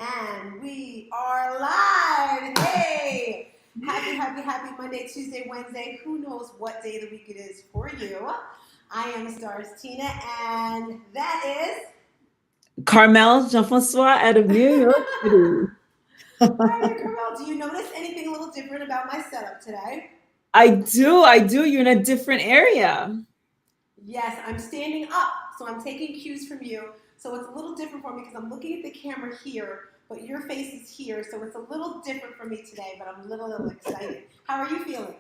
And we are live. Hey! Happy Monday, Tuesday, Wednesday. Who knows what day of the week it is for you? I am Stars Tina, and that is Carmelle Jean-Francois out of New York City. Hi there, Carmelle. Do you notice anything a little different about my setup today? I do. You're in a different area. Yes, I'm standing up, so I'm taking cues from you. So it's a little different for me because I'm looking at the camera here, but your face is here, so it's a little different for me today, but I'm a little excited. How are you feeling?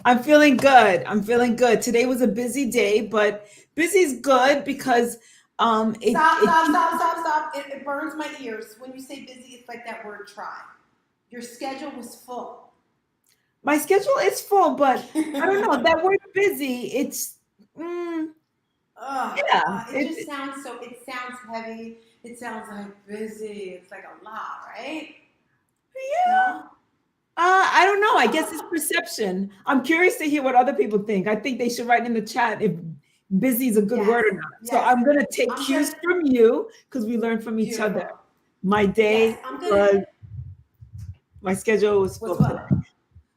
I'm feeling good. I'm feeling good. Today was a busy day, but busy's good because Stop, it stop, stop, stop, stop. It burns my ears. When you say busy, it's like that word try. Your schedule was full. my schedule is full, but I don't know that word busy. Mm, yeah. It just sounds so, it sounds heavy. It sounds like busy. It's like a lot, right? Yeah. No? I don't know. I guess it's perception. I'm curious to hear what other people think. I think they should write in the chat if busy is a good Yes, word or not. So yes. I'm going to take I'm gonna, cues from you because we learn from each other. beautiful. My Yes, day I'm gonna, was, my schedule was what's full today. what?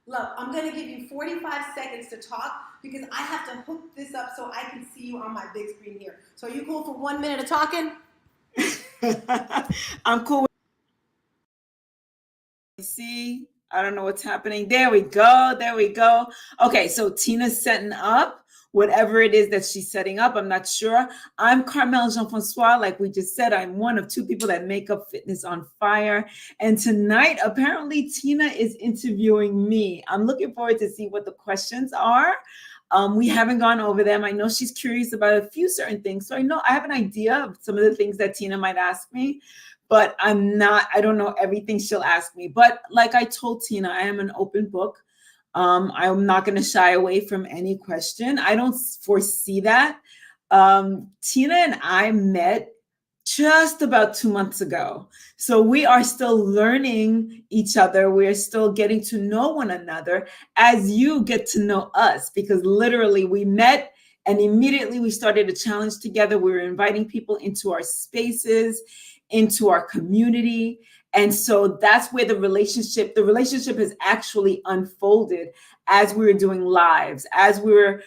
Love, I'm gonna give you 45 seconds to talk because I have to hook this up so I can see you on my big screen here. So are you cool for 1 minute of talking? I'm cool with see. I don't know what's happening. There we go. There we go. Okay, so Tina's setting up whatever it is that she's setting up. I'm not sure. I'm Carmelle Jean-Francois. Like we just said, I'm one of two people that make up Fitness on Fire. And tonight, apparently, Tina is interviewing me. I'm looking forward to see what the questions are. We haven't gone over them. I know she's curious about a few certain things. So I have an idea of some of the things that Tina might ask me, but I don't know everything she'll ask me. But like I told Tina, I am an open book. I'm not going to shy away from any question. I don't foresee that. Tina and I met just about 2 months ago. So we are still learning each other. We're still getting to know one another as you get to know us, because literally we met and immediately we started a challenge together. We were inviting people into our spaces, into our community. And so that's where the relationship has actually unfolded as we were doing lives, as we were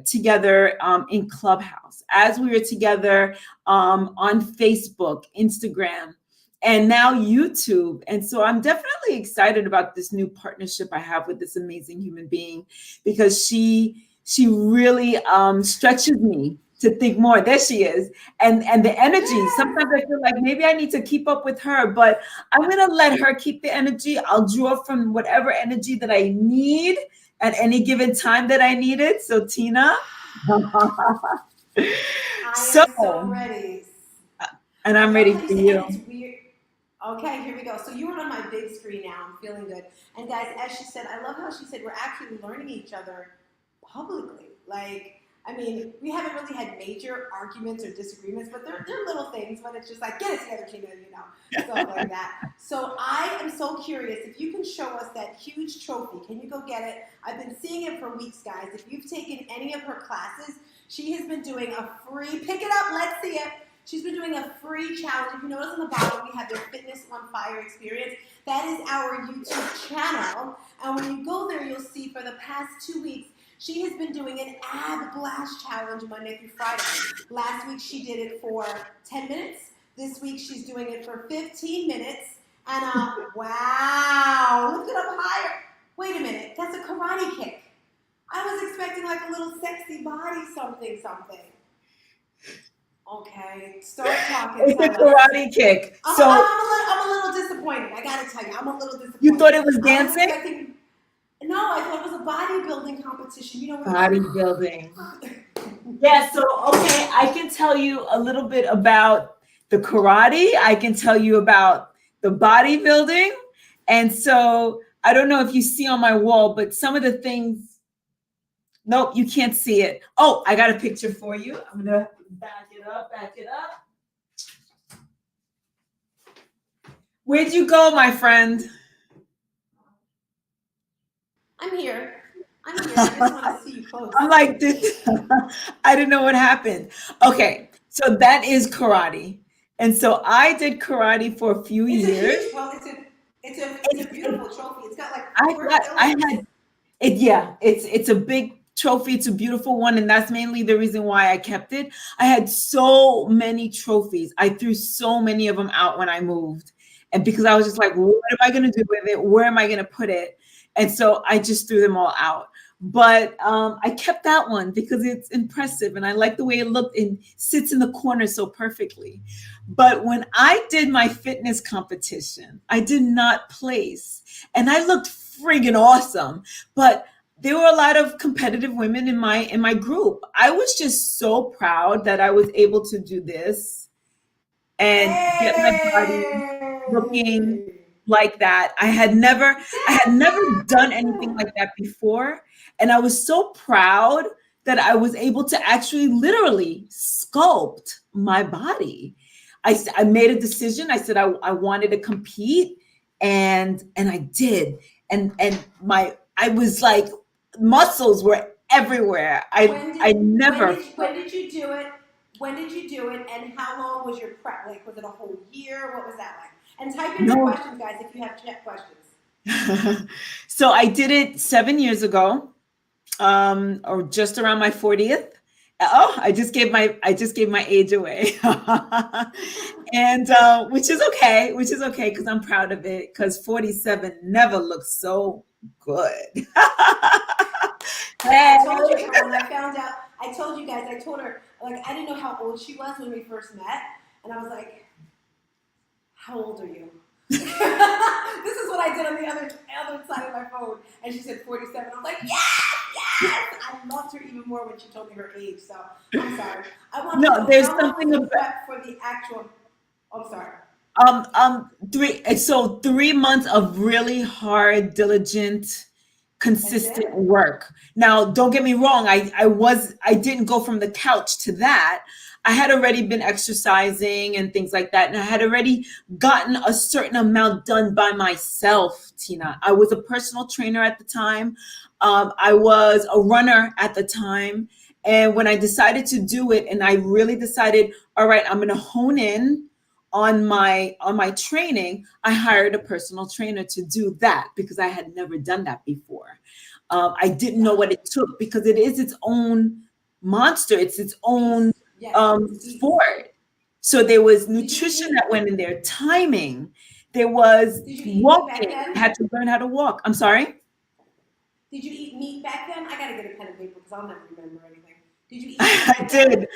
together in Clubhouse, as we were together on Facebook, Instagram, and now YouTube. And so I'm definitely excited about this new partnership I have with this amazing human being, because she really stretches me to think more. There she is. And the energy. Sometimes I feel like maybe I need to keep up with her, but I'm gonna let her keep the energy. I'll draw from whatever energy that I need at any given time that I need it. So Tina. I So, am so ready. and I I'm love ready how you for say, and you. it's weird. Okay, here we go. So you are on my big screen now. I'm feeling good. And guys, as she said, I love how she said we're actually learning each other publicly. Like, I mean, we haven't really had major arguments or disagreements, but they're little things, but it's just like, get it together, Tina, stuff like that. So I am so curious if you can show us that huge trophy. Can you go get it? I've been seeing it for weeks, guys. If you've taken any of her classes, she has been doing a free, pick it up, let's see it. She's been doing a free challenge. If you notice on the bottom, we have their Fitness on Fire experience. That is our YouTube channel. And when you go there, you'll see for the past 2 weeks, she has been doing an ab blast challenge Monday through Friday. Last week, she did it for 10 minutes. This week, she's doing it for 15 minutes. And wow, lift it up higher. Wait a minute, that's a karate kick. I was expecting like a little sexy body something. Okay, start talking. It's a Tell us. karate kick. So I'm a little disappointed. I gotta tell you, I'm a little you thought disappointed. it was I was dancing? expecting. No, I thought it was a bodybuilding competition. You know what? Bodybuilding. Yeah, so okay, I can tell you a little bit about the karate. I can tell you about the bodybuilding. And so I don't know if you see on my wall, but some of the things, nope, you can't see it. Oh, I got a picture for you. I'm gonna back it up. Where'd you go, my friend? I'm here. I just want to see you close. I'm like this. I didn't know what happened. Okay, so that is karate. And so I did karate for a few It's a years. huge trophy. It's a beautiful trophy. It's got like I four got, I pillars. had it, yeah, it's a big trophy. It's a beautiful one, and that's mainly the reason why I kept it. I had so many trophies. I threw so many of them out when I moved, and because I was just like, what am I going to do with it? Where am I going to put it? And so I just threw them all out. But I kept that one because it's impressive, and I like the way it looked and sits in the corner so perfectly. But when I did my fitness competition, I did not place, and I looked friggin' awesome. But there were a lot of competitive women in my group. I was just so proud that I was able to do this and get my body looking Hey! like that. I had never done anything Yeah! like that before, and I was so proud that I was able to actually literally sculpt my body. I made a decision. I said I wanted to compete, and I did. And I was like, muscles were everywhere. I When I did when never did when felt. did you do it? When did you do it? And how long was your prep? Like, was it a whole year? What was that like? And type in your No. questions, guys, if you have chat questions. So I did it 7 years ago, or just around my 40th. Oh, I just gave my age away. And which is okay because I'm proud of it, because 47 never looks so good. I Hey. told you, but when I found out, I told you guys, I told her, like, I didn't know how old she was when we first met. And I was like, how old are you? This is what I did on the other side of my phone. And she said 47. I was like, yes, yes! I loved her even more when she told me her age. So I'm sorry. I want to No, know, there's how long was something the about prep for the actual. Oh, I'm sorry. 3 months of really hard, diligent, That's consistent it? work. Now, don't get me wrong, I didn't go from the couch to that. I had already been exercising and things like that, and I had already gotten a certain amount done by myself, Tina. I was a personal trainer at the time. I was a runner at the time. And when I decided to do it, and I really decided, all right, I'm going to hone in on my training, I hired a personal trainer to do that because I had never done that before. I didn't know Got what it. it took because it is its own monster. It's its own Beast. Yes, it's a beast. sport. So there was Did you eat nutrition that meat? went in there, timing. There was Did you eat meat back walking. I then? had to learn how to walk. I'm sorry. Did you eat meat back then? I gotta get a pen and paper because I'll never remember anything. Did you eat meat I back then? did.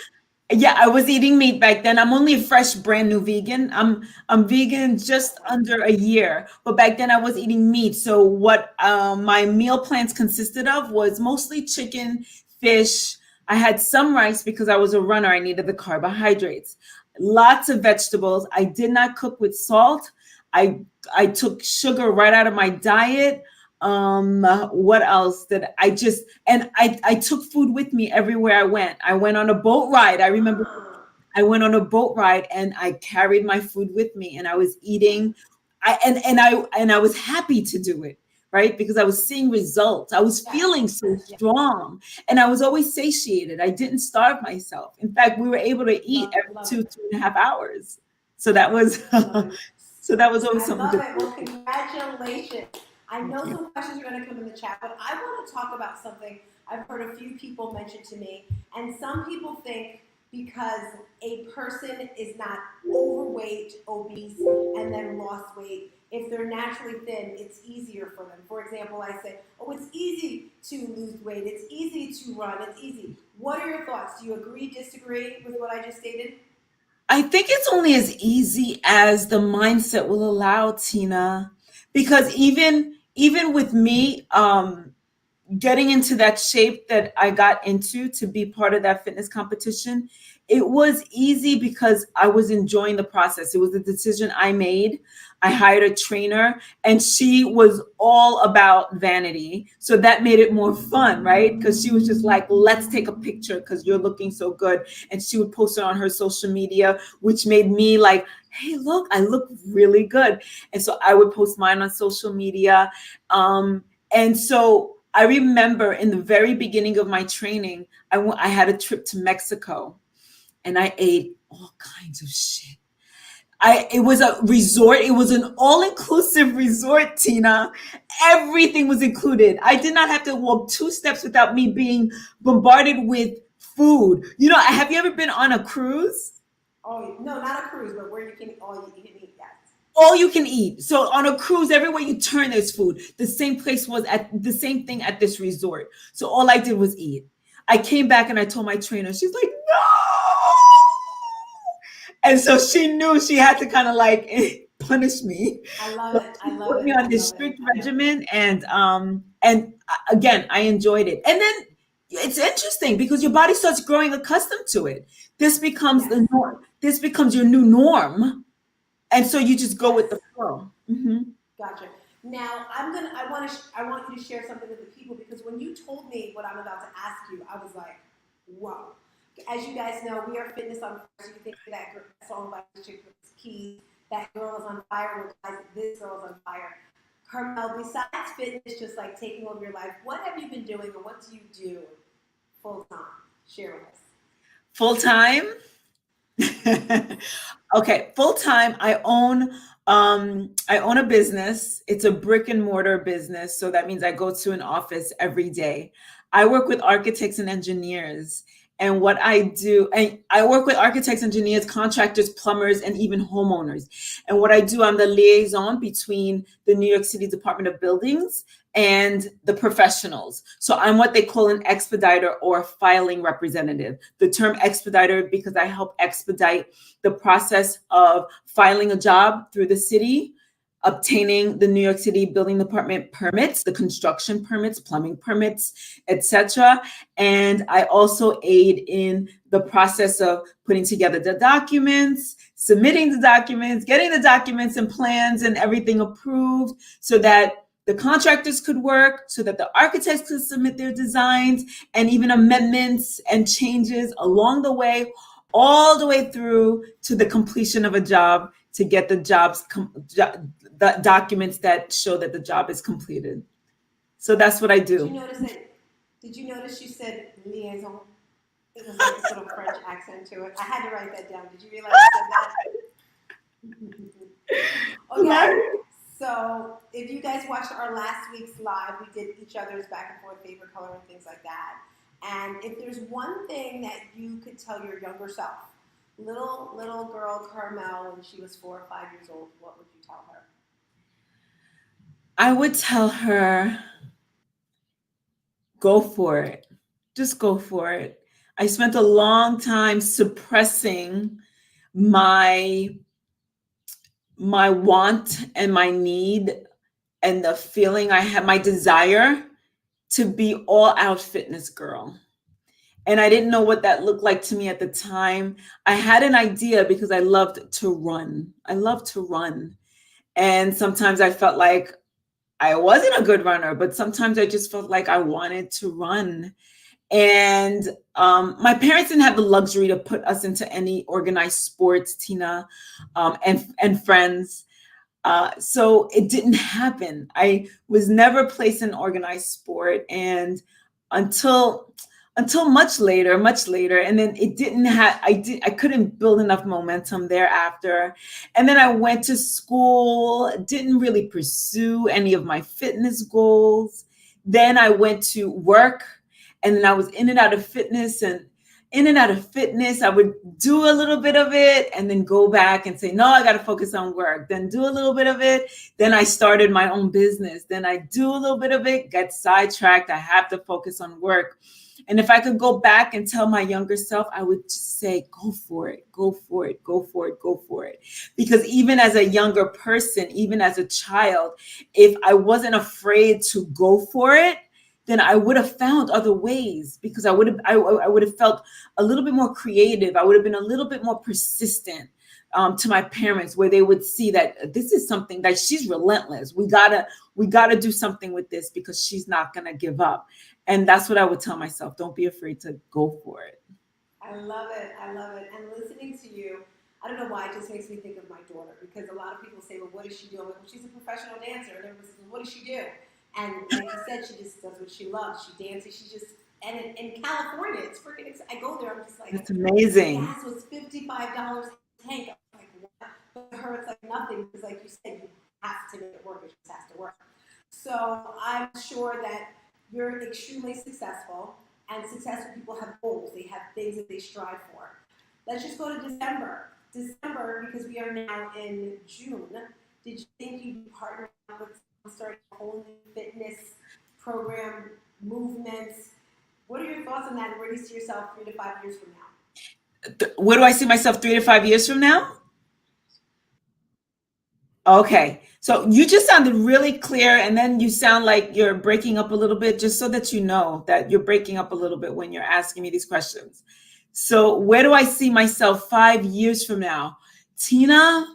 Yeah, I was eating meat back then. I'm only a fresh, brand new vegan. I'm vegan just Okay. under a year, but back then I was eating meat. So what my meal plans consisted of was mostly chicken, fish. I had some rice because I was a runner. I needed the carbohydrates. Lots of vegetables. I did not cook with salt. I I took sugar right out of my diet. What else did I just and I took food with me everywhere I went. I went on a boat ride. I remember Ah, I went on a boat ride and I carried my food with me and I was eating. I was happy to do it, right? Because I was seeing results. I was yes, feeling so yes. strong and I was always satiated. I didn't starve myself. In fact, we were able to eat every Love two, it. 2.5 hours. So that was I love it. so that was always I something to love it. Well, congratulations. I know some questions are going to come in the chat, but I want to talk about something I've heard a few people mention to me. And some people think because a person is not overweight, obese, and then lost weight, if they're naturally thin, it's easier for them. For example, I say, oh, it's easy to lose weight, it's easy to run, it's easy. What are your thoughts? Do you agree, disagree with what I just stated? I think it's only as easy as the mindset will allow, Tina, because even with me, getting into that shape that I got into to be part of that fitness competition, it was easy because I was enjoying the process. It was a decision I made. I hired a trainer and she was all about vanity. So that made it more fun, right? Because she was just like, let's take a picture because you're looking so good. And she would post it on her social media, which made me like, hey, look, I look really good. And so I would post mine on social media. And so I remember in the very beginning of my training, I had a trip to Mexico and I ate all kinds of shit. It was a resort. It was an all-inclusive resort, Tina. Everything was included. I did not have to walk two steps without me being bombarded with food. You know, have you ever been on a cruise? Oh no, not a cruise, but where you can all you can eat. Yes. All you can eat. So on a cruise, everywhere you turn, there's food. The same place was at the same thing at this resort. So all I did was eat. I came back and I told my trainer, she's like, no. And so she knew she had to kind of like punish me. I love So it. she I love put it. me on I this love it. strict I love it. regimen, and again, I enjoyed it. And then it's interesting because your body starts growing accustomed to it. This becomes Yes. the norm. This becomes your new norm, and so you just go with the Yes. flow. Hmm. Gotcha. Now I want you to share something with the people because when you told me what I'm about to ask you, I was like, whoa. As you guys know, we are fitness on fire. So you think that song by the chick with keys, that girl is on fire. Well, guys, this girl is on fire. Carmelle, besides fitness, just like taking over your life, what have you been doing, and what do you do full time? Share with us. Full time. Okay, full time. I own a business. It's a brick and mortar business, so that means I go to an office every day. I work with architects and engineers. And what I do, and I work with architects, engineers, contractors, plumbers, and even homeowners. And what I do, I'm the liaison between the New York City Department of Buildings and the professionals. So I'm what they call an expediter or filing representative. The term expediter because I help expedite the process of filing a job through the city, obtaining the New York City Building Department permits, the construction permits, plumbing permits, etc. And I also aid in the process of putting together the documents, submitting the documents, getting the documents and plans and everything approved so that the contractors could work, so that the architects could submit their designs and even amendments and changes along the way, all the way through to the completion of a job to get the documents that show that the job is completed. So that's what I Did you do. notice that? Did you notice you said liaison? It was like this little French accent to it. I had to write that down. Did you realize you said that? Okay, so if you guys watched our last week's live, we did each other's back and forth favorite color and things like that. And if there's one thing that you could tell your younger self, little girl Carmelle when she was 4 or 5 years old, what would you tell her? I would tell her, go for it. Just go for it. I spent a long time suppressing my my want and my need and the feeling I had, my desire to be all out fitness girl. And I didn't know what that looked like to me at the time. I had an idea because I loved to run. I love to run. And sometimes I felt like I wasn't a good runner, but sometimes I just felt like I wanted to run. And my parents didn't have the luxury to put us into any organized sports, Tina, and friends. So it didn't happen. I was never placed in organized sport, and until much later, and then it didn't have. I couldn't build enough momentum thereafter, and then I went to school. Didn't really pursue any of my fitness goals. Then I went to work, and then I was in and out of fitness and in and out of fitness. I would do a little bit of it and then go back and say, no, I got to focus on work. Then do a little bit of it. Then I started my own business. Then I do a little bit of it, get sidetracked. I have to focus on work. And if I could go back and tell my younger self, I would just say, go for it, go for it, go for it, go for it. Because even as a younger person, even as a child, if I wasn't afraid to go for it, then I would have found other ways because I would have felt a little bit more creative. I would have been a little bit more persistent to my parents, where they would see that this is something that she's relentless. We gotta do something with this because she's not gonna give up. And that's what I would tell myself. Don't be afraid to go for it. I love it. I love it. And listening to you, I don't know why, it just makes me think of my daughter because a lot of people say, well, what does she do? I'm like, well, she's a professional dancer. And everyone says, well, what does she do? And like you said, she just does what she loves. She dances. She just, and in California, it's freaking, I go there, I'm just like, That's amazing. gas was $55 a tank. I'm like, what? to her it's like nothing because, like you said, you have to make it work. It just has to work. So I'm sure that you're extremely successful, and successful people have goals. They have things that they strive for. Let's just go to December. December, because we are now in June. Did you think you'd partner up with starting a whole new fitness program, movements? What are your thoughts on that? And where do you see yourself 3 to 5 years from now? Where do I see myself 3 to 5 years from now? Okay. So you just sounded really clear, and then you sound like you're breaking up a little bit, just so that you know that you're breaking up a little bit when you're asking me these questions. So, where do I see myself 5 years from now? Tina,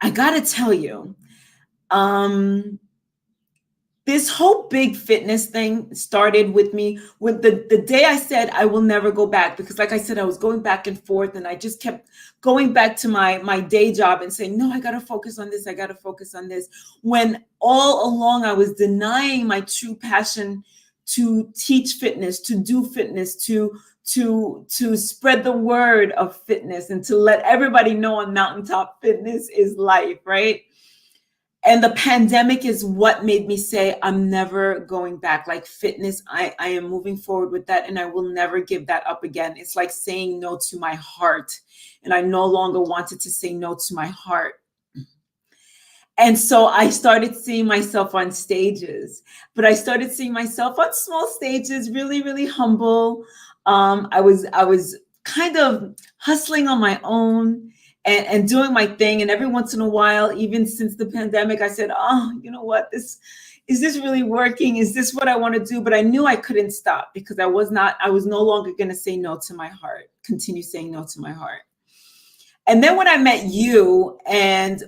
I got to tell you, um, this whole big fitness thing started with me with the day I said I will never go back, because like I said, I was going back and forth, and I just kept going back to my day job and saying, no, I got to focus on this, I got to focus on this, when all along I was denying my true passion to teach fitness, to do fitness, to spread the word of fitness, and to let everybody know on Mountaintop Fitness is life, right? And the pandemic is what made me say, I'm never going back. Like fitness, I am moving forward with that, and I will never give that up again. It's like saying no to my heart. And I no longer wanted to say no to my heart. And so I started seeing myself on stages, but I started seeing myself on small stages, really, really humble. I was kind of hustling on my own, and doing my thing. And every once in a while, even since the pandemic, I said, oh, you know what? Is this really working? Is this what I want to do? But I knew I couldn't stop, because I was no longer going to say no to my heart, continue saying no to my heart. And then when I met you, and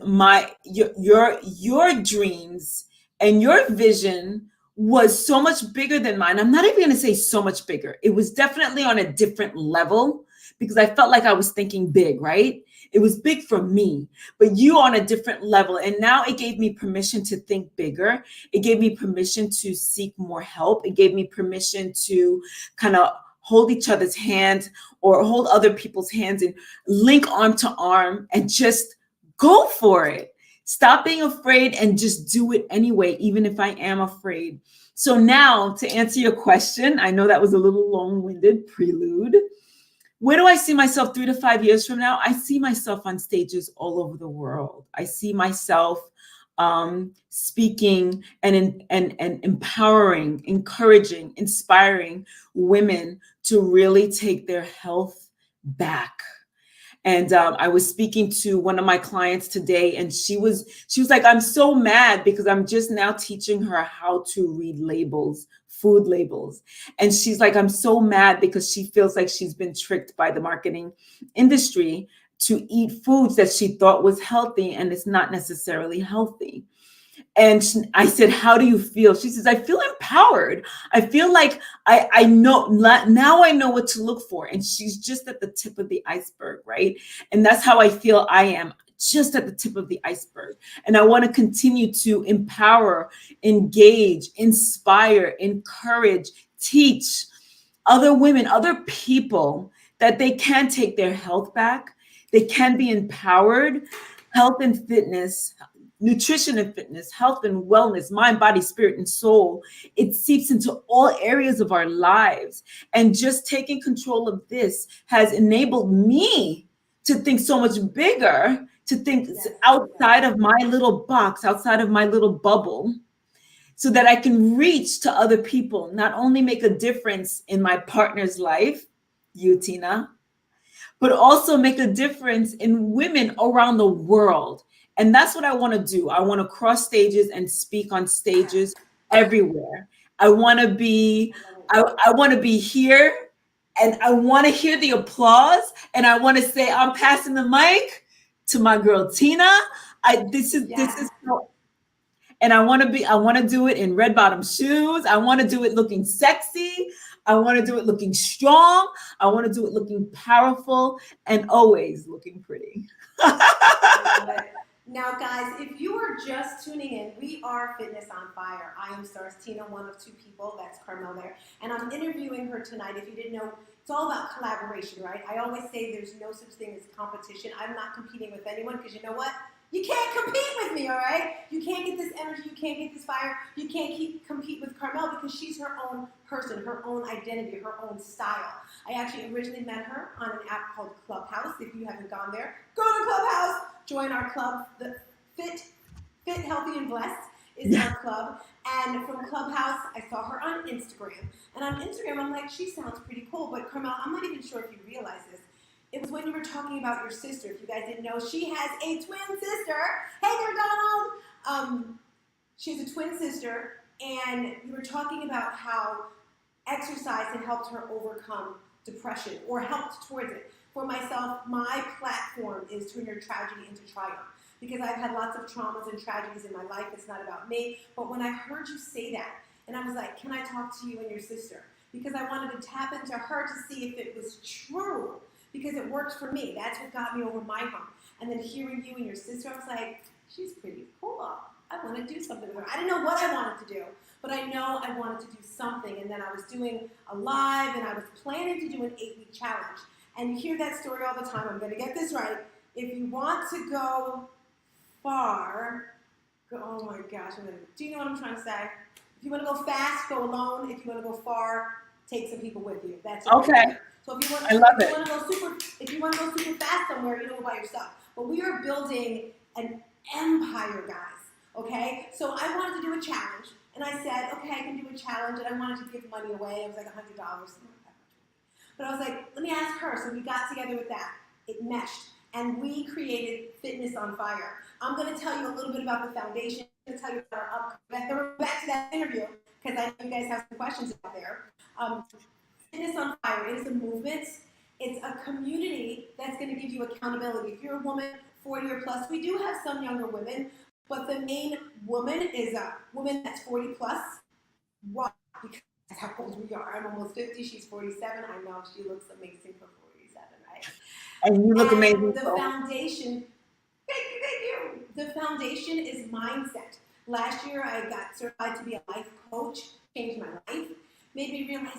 your dreams and your vision was so much bigger than mine. I'm not even going to say so much bigger. It was definitely on a different level, because I felt like I was thinking big, right? It was big for me, but you on a different level. And now it gave me permission to think bigger. It gave me permission to seek more help. It gave me permission to kind of hold each other's hands, or hold other people's hands, and link arm to arm, and just go for it. Stop being afraid and just do it anyway, even if I am afraid. So now, to answer your question, I know that was a little long-winded prelude. Where do I see myself 3 to 5 years from now? I see myself on stages all over the world. I see myself speaking and empowering, encouraging, inspiring women to really take their health back. And I was speaking to one of my clients today, and she was like, I'm so mad because I'm just now teaching her how to read labels, food labels. And she's like, I'm so mad because she feels like she's been tricked by the marketing industry to eat foods that she thought was healthy, and it's not necessarily healthy. And I said, how do you feel? She says, I feel empowered. I feel like I know, now I know what to look for. And she's just at the tip of the iceberg, right? And that's how I feel I am, just at the tip of the iceberg. And I want to continue to empower, engage, inspire, encourage, teach other women, other people, that they can take their health back. They can be empowered. Health and fitness, nutrition and fitness, health and wellness, mind, body, spirit, and soul. It seeps into all areas of our lives. And just taking control of this has enabled me to think so much bigger, to think outside of my little box, outside of my little bubble, so that I can reach to other people, not only make a difference in my partner's life, you, Tina, but also make a difference in women around the world. And that's what I want to do. I want to cross stages and speak on stages everywhere. I want to be, I want to be here, and I want to hear the applause, and I want to say, I'm passing the mic to my girl Tina. This is so, and I want to do it in red bottom shoes. I want to do it looking sexy. I want to do it looking strong. I want to do it looking powerful, and always looking pretty. Now, guys, if you are just tuning in, we are Fitness on Fire. I am Stars Tina, one of two people. That's Carmelle there. And I'm interviewing her tonight. If you didn't know, it's all about collaboration, right? I always say there's no such thing as competition. I'm not competing with anyone because you know what? You can't compete with me, all right? You can't get this energy, you can't get this fire, you can't compete with Carmelle because she's her own person, her own identity, her own style. I actually originally met her on an app called Clubhouse. If you haven't gone there, go to Clubhouse, join our club, the Fit, Healthy, and Blessed is our club. And from Clubhouse, I saw her on Instagram. And on Instagram, I'm like, she sounds pretty cool. But Carmelle, I'm not even sure if you realize this. It was when you were talking about your sister. If you guys didn't know, she has a twin sister. Hey there, Donald. She has a twin sister. And you were talking about how exercise had helped her overcome depression or helped towards it. For myself, my platform is turn your tragedy into triumph. Because I've had lots of traumas and tragedies in my life. It's not about me. But when I heard you say that, and I was like, can I talk to you and your sister? Because I wanted to tap into her to see if it was true. Because it worked for me. That's what got me over my hump. And then hearing you and your sister, I was like, she's pretty cool. I want to do something with her. I didn't know what I wanted to do, but I know I wanted to do something. And then I was doing a live, and I was planning to do an 8-week challenge. And you hear that story all the time. I'm going to get this right. If you want to go far, oh my gosh, do you know what I'm trying to say? If you want to go fast, go alone. If you want to go far, take some people with you. That's it. Okay. So if you want, I love if you want to go super fast somewhere, you don't go by yourself. But we are building an empire, guys. Okay? So I wanted to do a challenge, and I said, okay, I can do a challenge, and I wanted to give money away. It was like $100, something like that. But I was like, let me ask her. So we got together with that. It meshed, and we created Fitness on Fire. I'm going to tell you a little bit about the foundation. I'm going to tell you about our upcoming. Back to that interview because I know you guys have some questions out there. Fitness on Fire. It is a movement. It's a community that's going to give you accountability. If you're a woman, 40 or plus, we do have some younger women, but the main woman is a woman that's 40 plus. Why? Because that's how old we are. I'm almost 50. She's 47. I know she looks amazing for 47, right? And you look amazing. The foundation. Thank you. The foundation is mindset. Last year, I got certified to be a life coach, changed my life, made me realize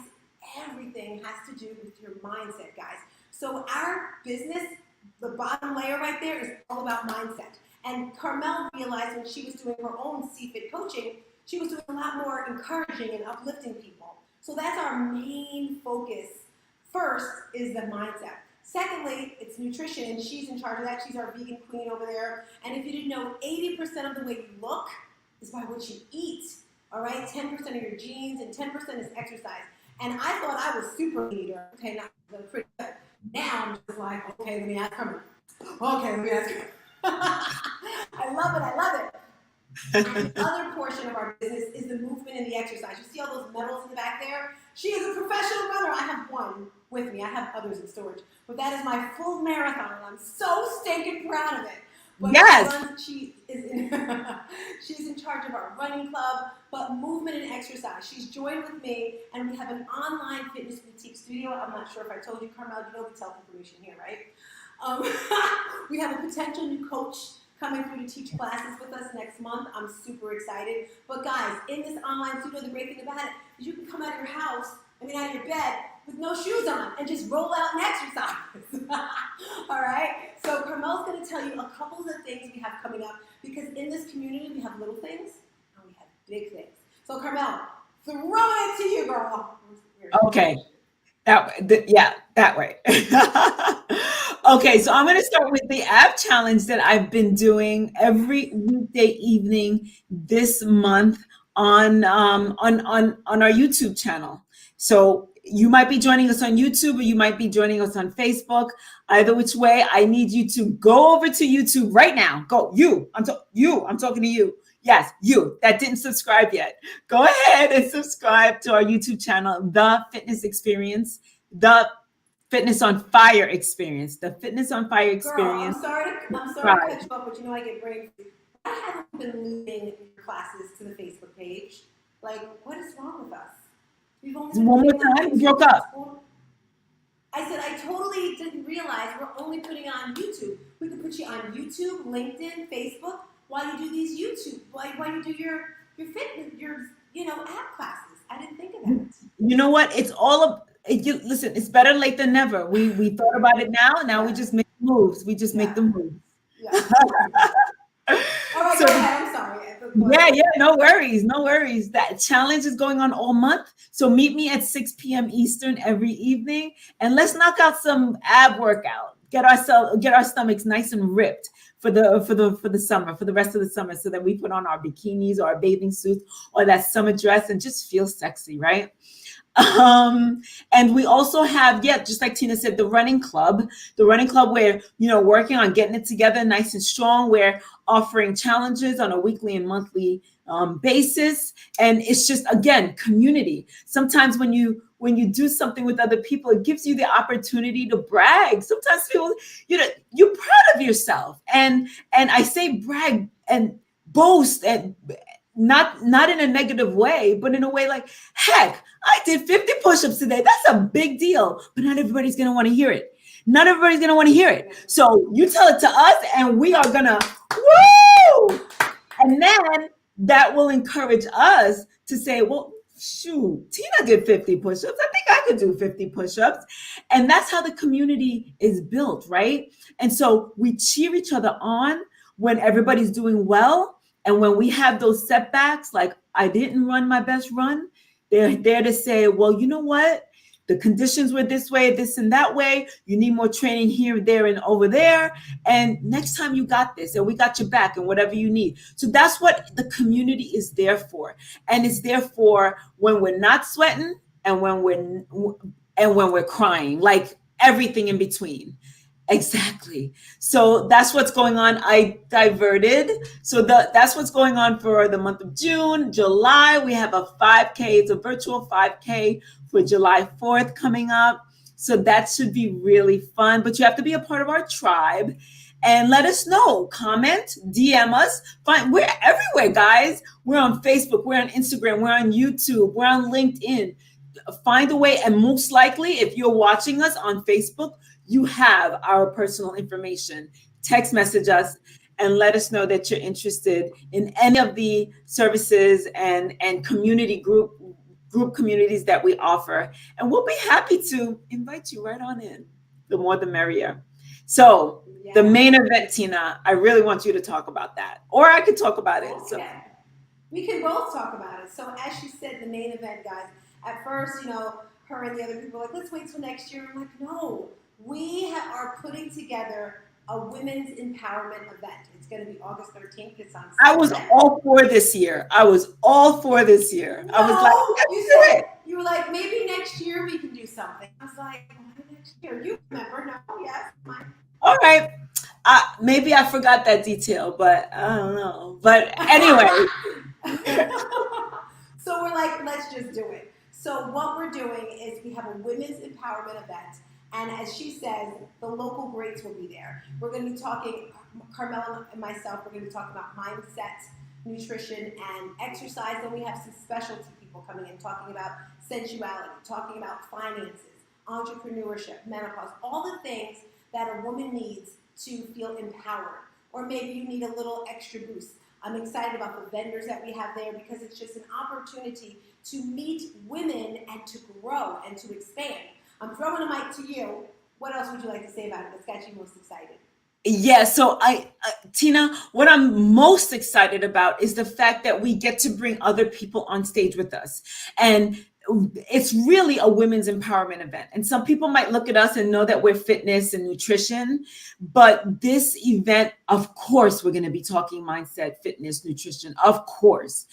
everything has to do with your mindset, guys. So our business, the bottom layer right there, is all about mindset. And Carmelle realized when she was doing her own CFIT coaching, she was doing a lot more encouraging and uplifting people. So that's our main focus. First is the mindset. Secondly, it's nutrition, and she's in charge of that. She's our vegan queen over there. And if you didn't know, 80% of the way you look is by what you eat. All right, 10% of your genes and 10% is exercise. And I thought I was super eater. Okay, not pretty good. Now I'm just like, okay, let me ask her. Okay, let me ask her. I love it. I love it. And the other portion of our business is the movement and the exercise. You see all those medals in the back there? She is a professional runner. I have one with me. I have others in storage. But that is my full marathon, and I'm so stinking proud of it. But yes. She's in charge of our running club, but movement and exercise. She's joined with me, and we have an online fitness boutique studio. I'm not sure if I told you, Carmelle, you know we tell information here, right? We have a potential new coach coming through to teach classes with us next month. I'm super excited. But guys, in this online studio, the great thing about it is you can come out of your house, out of your bed, with no shoes on and just roll out and exercise. All right? So Carmelle's going to tell you a couple of the things we have coming up because in this community, we have little things and we have big things. So Carmelle, throw it to you, girl. Okay. That way. Okay, so I'm going to start with the app challenge that I've been doing every weekday evening this month on our YouTube channel. So you might be joining us on YouTube or you might be joining us on Facebook. Either which way, I need you to go over to YouTube right now. Go, you. I'm talking to you. Yes, you that didn't subscribe yet. Go ahead and subscribe to our YouTube channel, The Fitness Experience, The Fitness on Fire Experience, The Fitness on Fire Experience. Girl, I'm sorry to cut you off, but you know I get brain freeze. I haven't been moving your classes to the Facebook page. Like, what is wrong with us? We've only One more time, you broke up. I said I totally didn't realize we're only putting on YouTube. We could put you on YouTube, LinkedIn, Facebook. While you do these YouTube, while you do your fitness, your app classes. I didn't think of that. You know what? It's all of Listen, it's better late than never. We thought about it now. Now we Yeah, just make moves. We just make yeah, the moves. yeah. All right, So go ahead. I'm sorry. Go yeah, ahead. yeah, no worries, no worries. That challenge is going on all month. So meet me at 6 p.m. Eastern every evening, and let's knock out some ab workout. Get our stomachs nice and ripped for the summer, for the rest of the summer, so that we put on our bikinis or our bathing suits or that summer dress and just feel sexy, right? And we also have, yeah, just like Tina said, the running club where, working on getting it together nice and strong. We're offering challenges on a weekly and monthly basis. And it's just, again, community. Sometimes when you do something with other people, it gives you the opportunity to brag. Sometimes people, you're proud of yourself. And I say brag and boast, and not in a negative way, but in a way like, heck, I did 50 push-ups today. That's a big deal, but not everybody's going to want to hear it. Not everybody's going to want to hear it. So you tell it to us and we are going to, woo! And then that will encourage us to say, well, shoot, Tina did 50 push-ups. I think I could do 50 push-ups. And that's how the community is built, right? And so we cheer each other on when everybody's doing well. And when we have those setbacks, like I didn't run my best run, they're there to say, well, you know what? The conditions were this way, this and that way. You need more training here, there, and over there. And next time you got this, and we got your back, and whatever you need. So that's what the community is there for. And it's there for when we're not sweating and when we're crying, like everything in between. Exactly. So that's what's going on. I diverted. So that's what's going on for the month of June. July, we have a 5K. It's a virtual 5K for July 4th coming up. So that should be really fun. But you have to be a part of our tribe and let us know. Comment, DM us. We're everywhere, guys. We're on Facebook. We're on Instagram. We're on YouTube. We're on LinkedIn. Find a way. And most likely, if you're watching us on Facebook, you have our personal information. Text message us and let us know that you're interested in any of the services and community group communities that we offer. And we'll be happy to invite you right on in. The more the merrier. So the main event, Tina, I really want you to talk about that. Or I could talk about it. So. Okay. We can both talk about it. So as she said, the main event, guys, at first, her and the other people were like, let's wait till next year. I'm like, no, we are putting together a women's empowerment event. It's going to be August 13th. It's on Saturday. I was all for this year. I was like, you were like, maybe next year we can do something. I was like, why next year? You remember? No, yes, fine. All right. Maybe I forgot that detail, but I don't know. But anyway. So we're like, let's just do it. So what we're doing is we have a women's empowerment event. And as she says, the local greats will be there. We're going to be talking, Carmelle and myself, we're going to be talking about mindset, nutrition, and exercise. And we have some specialty people coming in talking about sensuality, talking about finances, entrepreneurship, menopause, all the things that a woman needs to feel empowered. Or maybe you need a little extra boost. I'm excited about the vendors that we have there because it's just an opportunity to meet women and to grow and to expand. I'm throwing a mic to you. What else would you like to say about it that's got you most excited? Yeah, so Tina, what I'm most excited about is the fact that we get to bring other people on stage with us. And it's really a women's empowerment event. And some people might look at us and know that we're fitness and nutrition, but this event, of course, we're going to be talking mindset, fitness, nutrition, of course.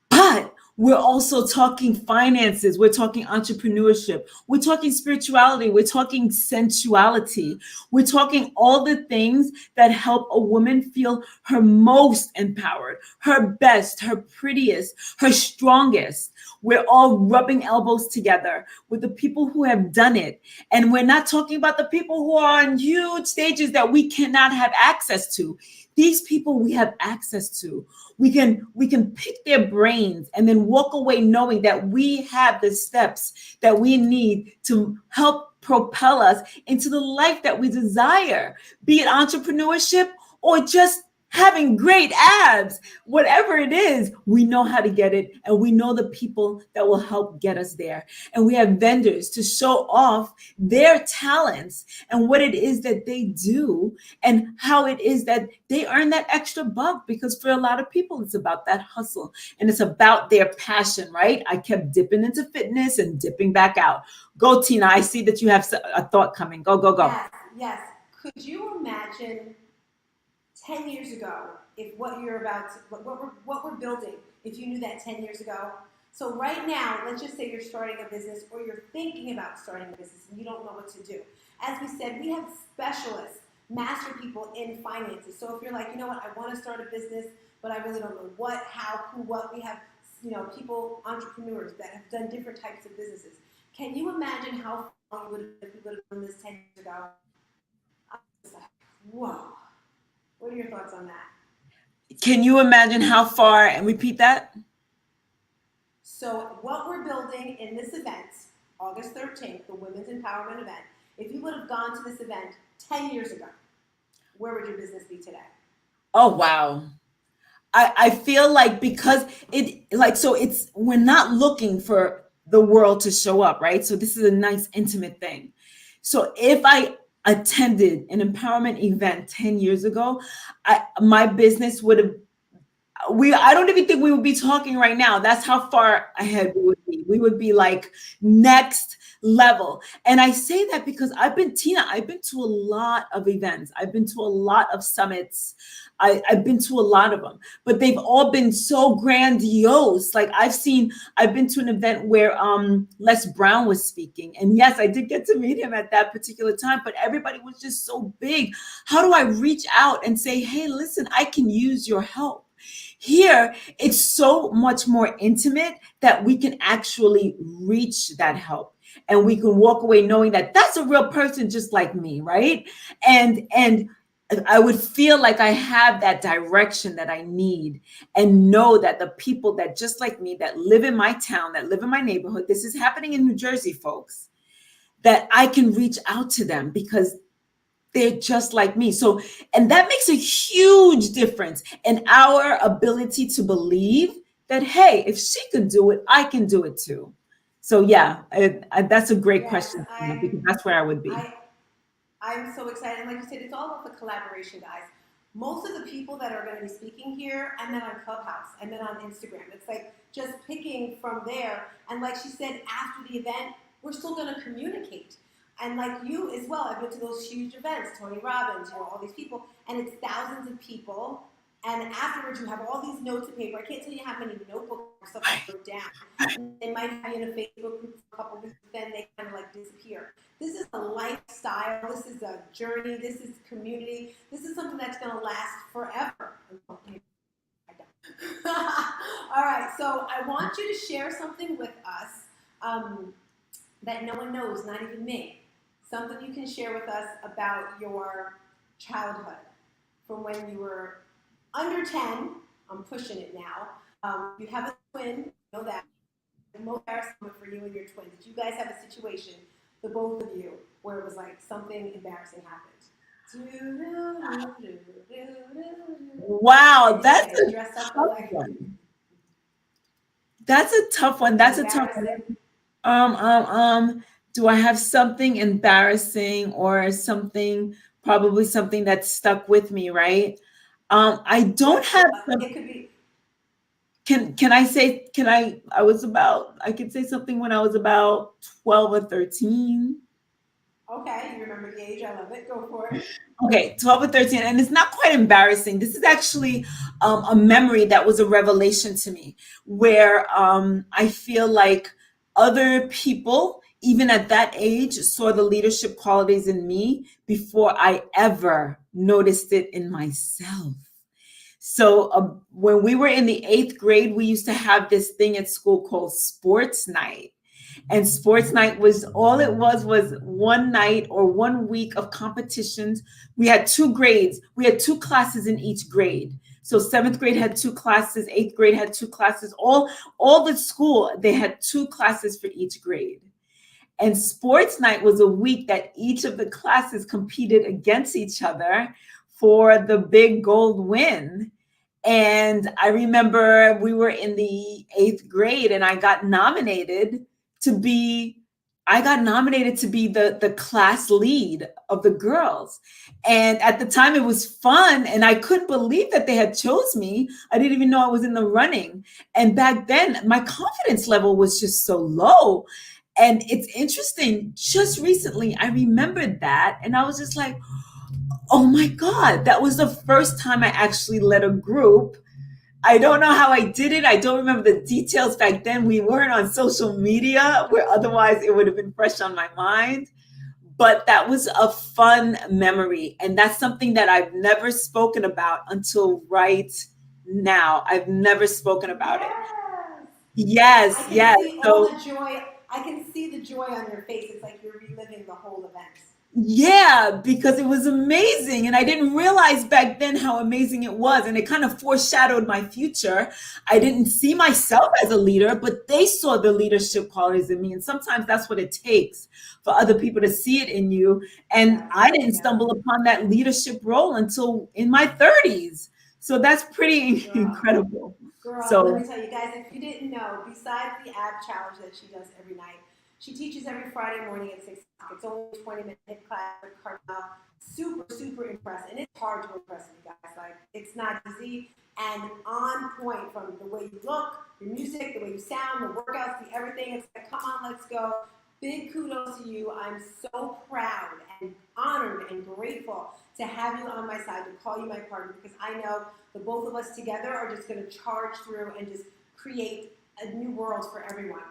But we're also talking finances. We're talking entrepreneurship. We're talking spirituality. We're talking sensuality. We're talking all the things that help a woman feel her most empowered, her best, her prettiest, her strongest. We're all rubbing elbows together with the people who have done it. And we're not talking about the people who are on huge stages that we cannot have access to. These people we have access to. We can pick their brains and then walk away knowing that we have the steps that we need to help propel us into the life that we desire, be it entrepreneurship or just having great abs, whatever it is, we know how to get it. And we know the people that will help get us there. And we have vendors to show off their talents and what it is that they do and how it is that they earn that extra buck. Because for a lot of people, it's about that hustle and it's about their passion, right? I kept dipping into fitness and dipping back out. Go, Tina. I see that you have a thought coming. Go, go, go. Yes, yes. Could you imagine 10 years ago if what you're about to, what we're building, if you knew that 10 years ago? So right now, let's just say you're starting a business or you're thinking about starting a business and you don't know what to do. As we said, we have specialists, master people in finances. So if you're like, you know what, I want to start a business, but I really don't know what, how, who, what, we have, people, entrepreneurs that have done different types of businesses. Can you imagine how far we would have done this 10 years ago? I was like, whoa. What are your thoughts on that? Can you imagine how far, and repeat that? So what we're building in this event, August 13th, the Women's Empowerment event, if you would have gone to this event 10 years ago, where would your business be today? Oh, wow. I feel like because we're not looking for the world to show up, right? So this is a nice intimate thing. So if I attended an empowerment event 10 years ago, my business would have, I don't even think we would be talking right now. That's how far ahead we would be. We would be like next level. And I say that because I've been to a lot of events. I've been to a lot of summits. I've been to a lot of them, but they've all been so grandiose. Like I've been to an event where Les Brown was speaking. And yes, I did get to meet him at that particular time, but everybody was just so big. How do I reach out and say, hey, listen, I can use your help? Here, it's so much more intimate that we can actually reach that help. And we can walk away knowing that that's a real person just like me, right? And I would feel like I have that direction that I need and know that the people that just like me, that live in my town, that live in my neighborhood, this is happening in New Jersey, folks, that I can reach out to them because they're just like me. So, and that makes a huge difference in our ability to believe that, hey, if she could do it, I can do it too. So yeah, that's a great question because that's where I would be. I'm so excited. And like you said, it's all about the collaboration, guys. Most of the people that are going to be speaking here, I met on Clubhouse, I met on Instagram. It's like just picking from there. And like she said, after the event, we're still going to communicate. And like you as well, I've been to those huge events, Tony Robbins, all these people, and it's thousands of people. And afterwards, you have all these notes of paper. I can't tell you how many notebooks or stuff I wrote down. And they might be in a Facebook group for a couple of weeks, then they kind of like disappear. This is a lifestyle. This is a journey. This is community. This is something that's going to last forever. All right, so I want you to share something with us that no one knows, not even me. Something you can share with us about your childhood from when you were under 10. I'm pushing it now. You have a twin, you know that. The most embarrassing moment for you and your twin. Did you guys have a situation, the both of you, where it was like something embarrassing happened? Wow, that's a tough one. That's a tough one. That's a tough one. Do I have something embarrassing or something, probably something that stuck with me, right? I don't have some, it could be. Can I say, I could say something when I was about 12 or 13. Okay, you remember the age, I love it, go for it. Okay, 12 or 13, and it's not quite embarrassing. This is actually a memory that was a revelation to me, where I feel like other people, even at that age, saw the leadership qualities in me before I ever noticed it in myself. So when we were in the 8th grade, we used to have this thing at school called sports night. And sports night was all it was one night or 1 week of competitions. We had 2 grades. We had 2 classes in each grade. So 7th grade had 2 classes, 8th grade had 2 classes. All the school, they had 2 classes for each grade. And sports night was a week that each of the classes competed against each other for the big gold win. And I remember we were in the 8th grade and to be I got nominated to be the class lead of the girls. And at the time it was fun and I couldn't believe that they had chose me. I didn't even know I was in the running. And back then my confidence level was just so low. And it's interesting, just recently I remembered that and I was just like, oh my God, that was the first time I actually led a group. I don't know how I did it. I don't remember the details back then. We weren't on social media, where otherwise it would have been fresh on my mind. But that was a fun memory. And that's something that I've never spoken about until right now. I've never spoken about it. I Yes, can yes. see all So the joy. I can see the joy on your face. It's like you're reliving the whole event. yeah, because it was amazing. And I didn't realize back then how amazing it was. And it kind of foreshadowed my future. I didn't see myself as a leader, but they saw the leadership qualities in me. And sometimes that's what it takes for other people to see it in you. And Yes, I didn't yes. stumble upon that leadership role until in my 30s. So that's pretty Girl, incredible. girl, let So, me tell you guys, if you didn't know, besides the ab challenge that she does every night, she teaches every Friday morning at 6 o'clock. It's only a 20-minute class with Carmelle. Super, super impressed. And it's hard to impress you guys. Like, it's not easy. And on point from the way you look, your music, the way you sound, the workouts, the everything. It's like, come on, let's go. Big kudos to you. I'm so proud and honored and grateful to have you on my side, to call you my partner, because I know the both of us together are just going to charge through and just create a new world for everyone.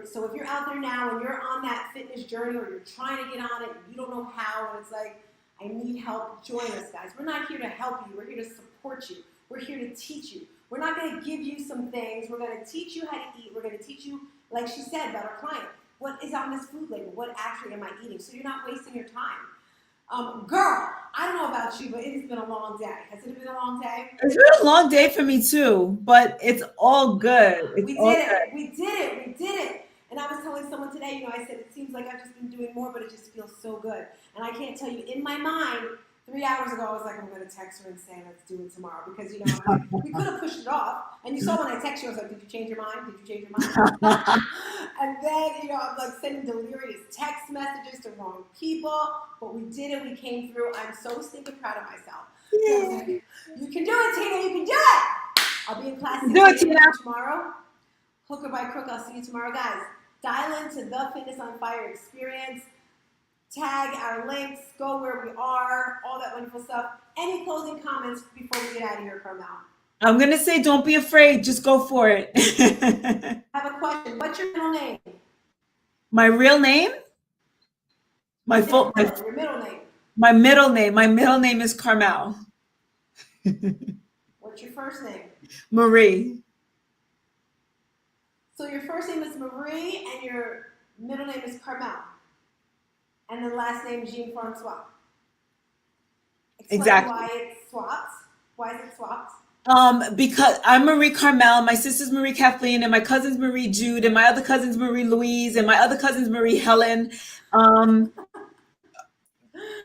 So if you're out there now and you're on that fitness journey or you're trying to get on it and you don't know how and it's like, I need help, join us, guys. We're not here to help you. We're here to support you. We're here to teach you. We're not going to give you some things. We're going to teach you how to eat. We're going to teach you, like she said about our client, what is on this food label? What actually am I eating? So you're not wasting your time. Girl, I don't know about you, but it has been a long day. Has it been a long day? it's been a long day for me too, but it's all good. It's We all did good. it. We did it. We did it. And I was telling someone today, I said, it seems like I've just been doing more, but it just feels so good. And I can't tell you, in my mind, 3 hours ago, I was like, I'm going to text her and say, let's do it tomorrow. Because, I'm like, we could have pushed it off. And you saw when I texted you, I was like, did you change your mind? Did you change your mind? And then, I'm like sending delirious text messages to wrong people. But we did it. We came through. I'm so stinking proud of myself. So I was like, you can do it, Tina. You can do it. I'll be in class 6 Do it, Tina. tomorrow. Hook or by crook, I'll see you tomorrow. Guys, dial into the Fitness on Fire experience. Tag our links. Go where we are. All that wonderful stuff. Any closing comments before we get out of here, Carmelle? I'm going to say, don't be afraid. Just go for it. I have a question. What's your middle name? My real name? My full, Your middle name. my middle name. My middle name is Carmelle. What's your first name? Marie. So your first name is Marie and your middle name is Carmelle. And the last name is Jean-Francois. Explain Exactly. why it swaps. Why is it swapped? Because I'm Marie Carmelle, my sister's Marie Kathleen, and my cousin's Marie Jude, and my other cousin's Marie Louise, and my other cousin's Marie Helen.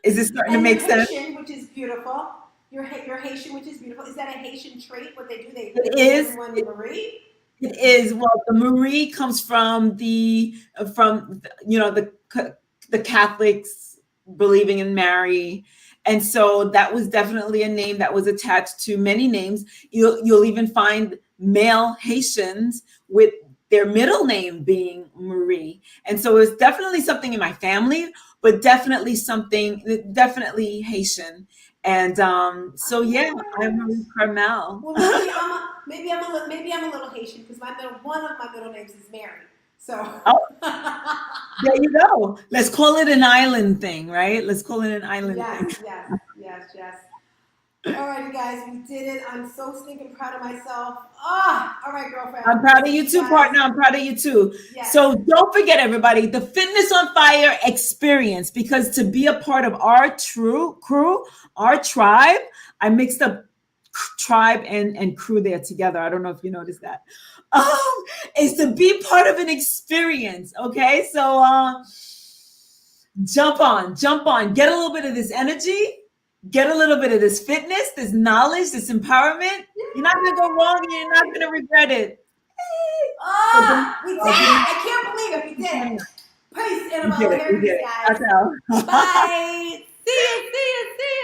Is this starting to make sense? Haitian, which is beautiful. You're Haitian, which is beautiful. Is that a Haitian trait? What they do? They It is. everyone Marie. It is. Well, the Marie comes from the Catholics believing in Mary. And so that was definitely a name that was attached to many names. You'll even find male Haitians with their middle name being Marie. And so it's definitely something in my family, but definitely Haitian. And so yeah, I'm Marie Carmelle. Well, maybe I'm a little Haitian because one of my middle names is Mary. So there you go. Let's call it an island thing, right? Let's call it an island thing. Yes. All right, you guys, we did it. I'm so stinking proud of myself. All right, girlfriend. I'm proud of you too, partner. I'm proud of you too. Yes. So don't forget, everybody, the Fitness on Fire experience, because to be a part of our crew, our tribe, I mixed up tribe and crew there together. I don't know if you noticed that. Is to be part of an experience. Okay, so jump on, get a little bit of this energy, get a little bit of this fitness, this knowledge, this empowerment. You're not gonna go wrong, and you're not gonna regret it. Oh, we did it! I can't believe it. We did it. Peace, We did Annabelle. it. We did Here, it. guys. That's how. Bye. See you. See you. See you.